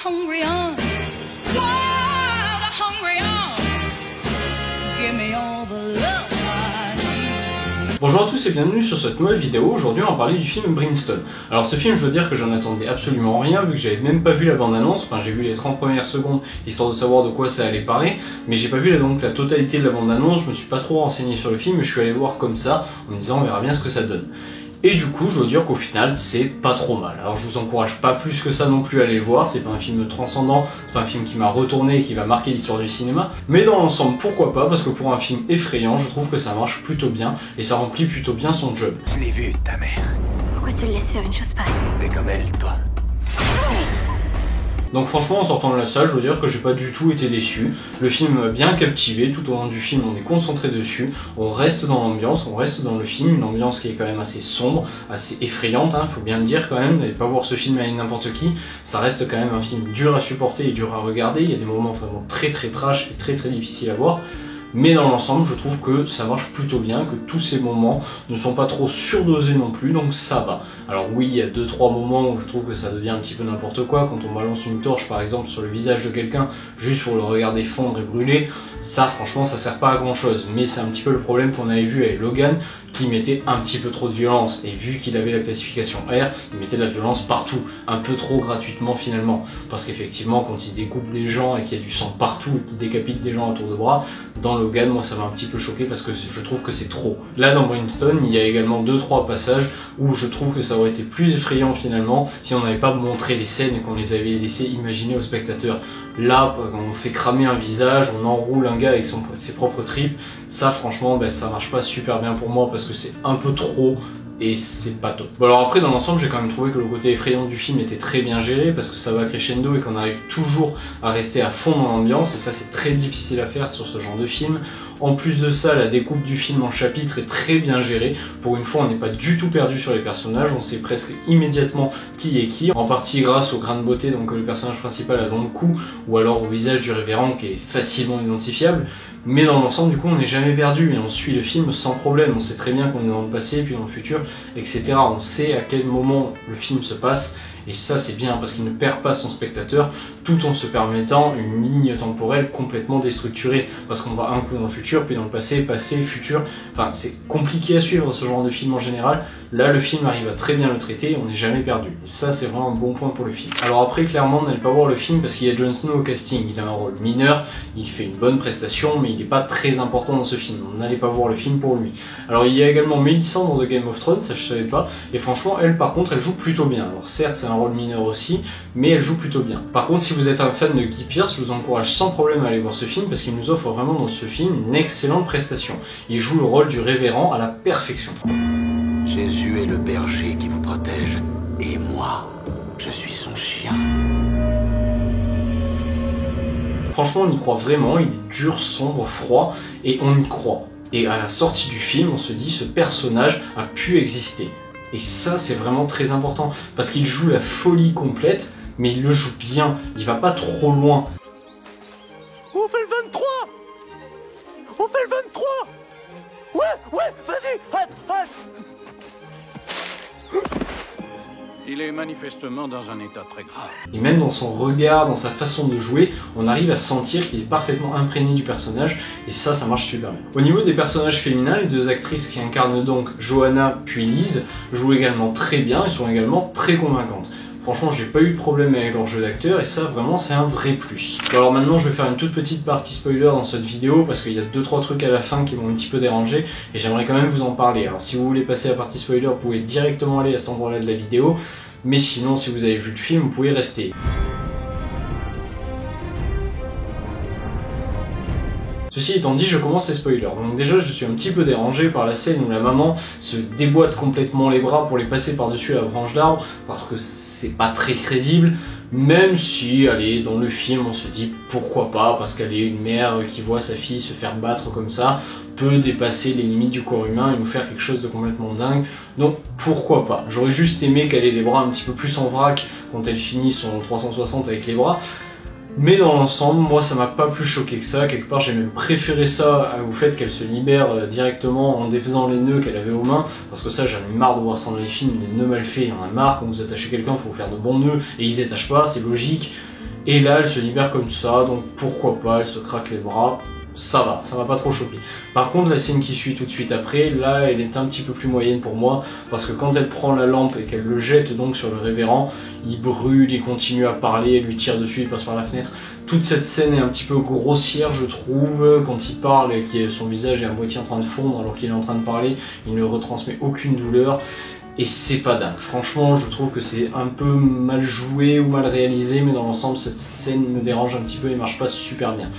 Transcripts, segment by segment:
hungry arms, wild hungry arms, give me all the love I need. Bonjour à tous et bienvenue sur cette nouvelle vidéo. Aujourd'hui on va parler du film Brimstone. Alors ce film, je dois dire que j'en attendais absolument rien vu que j'avais même pas vu la bande-annonce. Enfin j'ai vu les 30 premières secondes histoire de savoir de quoi ça allait parler, mais j'ai pas vu donc la totalité de la bande-annonce. Je me suis pas trop renseigné sur le film et je suis allé voir comme ça en me disant on verra bien ce que ça donne. Et du coup, je dois dire qu'au final, c'est pas trop mal. Alors je vous encourage pas plus que ça non plus à aller le voir, c'est pas un film transcendant, c'est pas un film qui m'a retourné et qui va marquer l'histoire du cinéma, mais dans l'ensemble, pourquoi pas, parce que pour un film effrayant, je trouve que ça marche plutôt bien, et ça remplit plutôt bien son job. Je l'ai vu, ta mère. Pourquoi tu le laisses faire une chose pareille? T'es comme elle, toi. Donc franchement, en sortant de la salle, je dois dire que j'ai pas du tout été déçu. Le film m'a bien captivé, tout au long du film on est concentré dessus, on reste dans l'ambiance, on reste dans le film, une ambiance qui est quand même assez sombre, assez effrayante, faut bien le dire quand même, n'allez pas voir ce film avec n'importe qui, ça reste quand même un film dur à supporter et dur à regarder, il y a des moments vraiment très trash et très difficiles à voir. Mais dans l'ensemble, je trouve que ça marche plutôt bien, que tous ces moments ne sont pas trop surdosés non plus, donc ça va. Alors oui, il y a 2-3 moments où je trouve que ça devient un petit peu n'importe quoi, quand on balance une torche par exemple sur le visage de quelqu'un, juste pour le regarder fondre et brûler, ça franchement ça sert pas à grand chose. Mais c'est un petit peu le problème qu'on avait vu avec Logan, qui mettait un petit peu trop de violence, et vu qu'il avait la classification R, il mettait de la violence partout, un peu trop gratuitement finalement, parce qu'effectivement quand il découpe des gens et qu'il y a du sang partout et qu'il décapite des gens à tour de bras, dans Logan moi ça m'a un petit peu choqué parce que je trouve que c'est trop. Là dans Brimstone il y a également 2-3 passages où je trouve que ça aurait été plus effrayant finalement si on n'avait pas montré les scènes et qu'on les avait laissé imaginer aux spectateurs. Là, quand on fait cramer un visage, on enroule un gars avec ses propres tripes, ça franchement ça marche pas super bien pour moi parce que c'est un peu trop et c'est pas top. Bon alors après dans l'ensemble j'ai quand même trouvé que le côté effrayant du film était très bien géré parce que ça va crescendo et qu'on arrive toujours à rester à fond dans l'ambiance et ça c'est très difficile à faire sur ce genre de film. En plus de ça, la découpe du film en chapitres est très bien gérée. Pour une fois, on n'est pas du tout perdu sur les personnages, on sait presque immédiatement qui est qui, en partie grâce au grain de beauté donc que le personnage principal a dans le cou, ou alors au visage du révérend qui est facilement identifiable. Mais dans l'ensemble, du coup, on n'est jamais perdu et on suit le film sans problème. On sait très bien qu'on est dans le passé, puis dans le futur, etc. On sait à quel moment le film se passe. Et ça c'est bien parce qu'il ne perd pas son spectateur tout en se permettant une ligne temporelle complètement déstructurée. Parce qu'on va un coup dans le futur, puis dans le passé, futur. Enfin c'est compliqué à suivre ce genre de film en général. Là le film arrive à très bien le traiter et on n'est jamais perdu. Et ça c'est vraiment un bon point pour le film. Alors après clairement n'allez pas voir le film parce qu'il y a Jon Snow au casting. Il a un rôle mineur, il fait une bonne prestation mais il n'est pas très important dans ce film. On n'allait pas voir le film pour lui. Alors il y a également Melisandre de Game of Thrones, ça je savais pas. Et franchement elle par contre elle joue plutôt bien. Alors certes c'est un rôle mineur aussi, mais elle joue plutôt bien. Par contre, si vous êtes un fan de Guy Pearce, je vous encourage sans problème à aller voir ce film parce qu'il nous offre vraiment dans ce film une excellente prestation. Il joue le rôle du révérend à la perfection. Jésus est le berger qui vous protège, et moi, je suis son chien. Franchement, on y croit vraiment, il est dur, sombre, froid, et on y croit. Et à la sortie du film, on se dit ce personnage a pu exister. Et ça c'est vraiment très important, parce qu'il joue la folie complète, mais il le joue bien, il va pas trop loin. On fait le 23! On fait le 23! Ouais, vas-y, hâte! Il est manifestement dans un état très grave. Et même dans son regard, dans sa façon de jouer, on arrive à sentir qu'il est parfaitement imprégné du personnage, et ça marche super bien. Au niveau des personnages féminins, les deux actrices qui incarnent donc Johanna puis Liz jouent également très bien et sont également très convaincantes. Franchement, j'ai pas eu de problème avec leur jeu d'acteur et ça vraiment c'est un vrai plus. Bon, alors maintenant je vais faire une toute petite partie spoiler dans cette vidéo parce qu'il y a 2-3 trucs à la fin qui m'ont un petit peu dérangé et j'aimerais quand même vous en parler. Alors si vous voulez passer la partie spoiler, vous pouvez directement aller à cet endroit là de la vidéo, mais sinon si vous avez vu le film, vous pouvez rester. Ceci étant dit, je commence les spoilers. Donc déjà, je suis un petit peu dérangé par la scène où la maman se déboîte complètement les bras pour les passer par-dessus la branche d'arbre, parce que c'est pas très crédible, même si, allez, dans le film, on se dit pourquoi pas, parce qu'elle est une mère qui voit sa fille se faire battre comme ça, peut dépasser les limites du corps humain et nous faire quelque chose de complètement dingue, donc pourquoi pas. J'aurais juste aimé qu'elle ait les bras un petit peu plus en vrac quand elle finit son 360 avec les bras, mais dans l'ensemble, moi ça m'a pas plus choqué que ça, quelque part j'ai même préféré ça au fait qu'elle se libère directement en défaisant les nœuds qu'elle avait aux mains, parce que ça j'en ai marre de voir ça dans les films, les nœuds mal faits, il y en a marre, quand vous attachez quelqu'un, il faut faire de bons nœuds, et ils se détachent pas, c'est logique. Et là, elle se libère comme ça, donc pourquoi pas, elle se craque les bras. Ça m'a pas trop choqué. Par contre, la scène qui suit tout de suite après, là, elle est un petit peu plus moyenne pour moi, parce que quand elle prend la lampe et qu'elle le jette donc sur le révérend, il brûle, il continue à parler, elle lui tire dessus, il passe par la fenêtre. Toute cette scène est un petit peu grossière, je trouve, quand il parle et que son visage est à moitié en train de fondre alors qu'il est en train de parler, il ne retransmet aucune douleur. Et c'est pas dingue. Franchement, je trouve que c'est un peu mal joué ou mal réalisé, mais dans l'ensemble, cette scène me dérange un petit peu et marche pas super bien.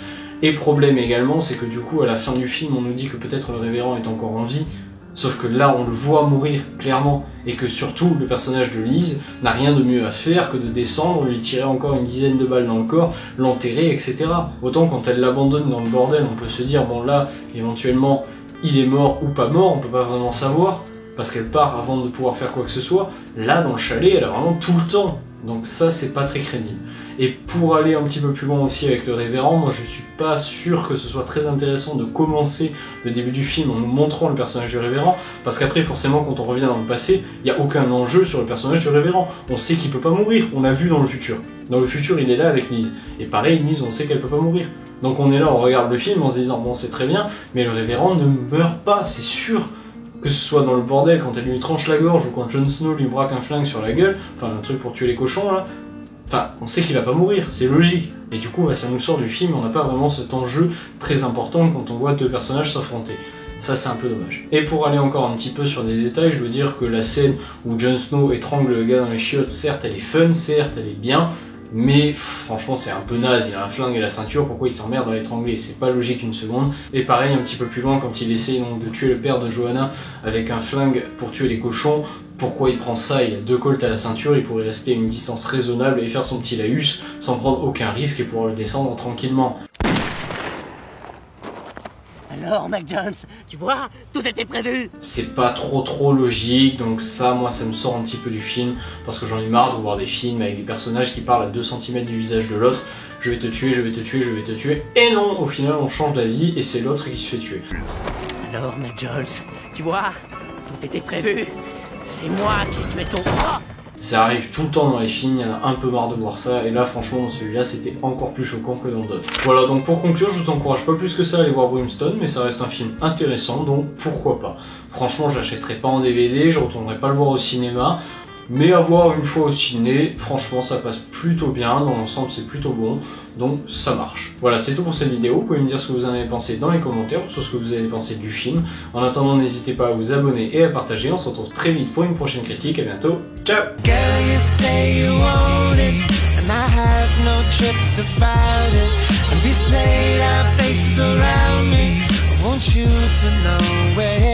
Et problème également, c'est que du coup, à la fin du film, on nous dit que peut-être le révérend est encore en vie, sauf que là, on le voit mourir, clairement, et que surtout, le personnage de Liz n'a rien de mieux à faire que de descendre, lui tirer encore une dizaine de balles dans le corps, l'enterrer, etc. Autant quand elle l'abandonne dans le bordel, on peut se dire, bon là, éventuellement, il est mort ou pas mort, on peut pas vraiment savoir, parce qu'elle part avant de pouvoir faire quoi que ce soit. Là, dans le chalet, elle a vraiment tout le temps. Donc ça, c'est pas très crédible. Et pour aller un petit peu plus loin aussi avec le révérend, moi je suis pas sûr que ce soit très intéressant de commencer le début du film en nous montrant le personnage du révérend, parce qu'après forcément quand on revient dans le passé, il n'y a aucun enjeu sur le personnage du révérend. On sait qu'il peut pas mourir, on l'a vu dans le futur. Dans le futur il est là avec Liz. Et pareil, Liz on sait qu'elle peut pas mourir. Donc on est là, on regarde le film en se disant bon c'est très bien, mais le révérend ne meurt pas, c'est sûr. Que ce soit dans le bordel quand elle lui tranche la gorge ou quand Jon Snow lui braque un flingue sur la gueule, enfin un truc pour tuer les cochons là, enfin on sait qu'il va pas mourir, c'est logique. Et du coup ça nous sort du film, on n'a pas vraiment cet enjeu très important quand on voit deux personnages s'affronter. Ça c'est un peu dommage. Et pour aller encore un petit peu sur des détails, je veux dire que la scène où Jon Snow étrangle le gars dans les chiottes, certes elle est fun, certes elle est bien, mais franchement c'est un peu naze, il a un flingue et la ceinture, pourquoi il s'emmerde à l'étrangler? C'est pas logique une seconde. Et pareil un petit peu plus loin quand il essaye donc de tuer le père de Johanna avec un flingue pour tuer les cochons, pourquoi il prend ça? Il a 2 colts à la ceinture, il pourrait rester à une distance raisonnable et faire son petit laïus sans prendre aucun risque et pouvoir le descendre tranquillement. Alors, Mac Jones, tu vois, tout était prévu. C'est pas trop logique, donc ça, moi, ça me sort un petit peu du film, parce que j'en ai marre de voir des films avec des personnages qui parlent à 2 cm du visage de l'autre. Je vais te tuer, je vais te tuer, je vais te tuer. Et non, au final, on change d'avis et c'est l'autre qui se fait tuer. Alors, Mac Jones, tu vois, tout était prévu. C'est moi qui ai tué ton... Oh, Ça arrive tout le temps dans les films, il y en a un peu marre de voir ça, et là franchement dans celui-là c'était encore plus choquant que dans d'autres. Voilà, donc pour conclure, je t'encourage pas plus que ça à aller voir Brimstone, mais ça reste un film intéressant, donc pourquoi pas. Franchement je l'achèterai pas en DVD, je retournerai pas le voir au cinéma, mais à voir une fois au ciné, franchement ça passe plutôt bien, dans l'ensemble c'est plutôt bon, donc ça marche. Voilà, c'est tout pour cette vidéo, vous pouvez me dire ce que vous en avez pensé dans les commentaires, ou sur ce que vous avez pensé du film. En attendant, n'hésitez pas à vous abonner et à partager, on se retrouve très vite pour une prochaine critique, à bientôt, ciao! Girl, you say you want it, and I have no trips about it. And these laid out faces around me, I want you to know it.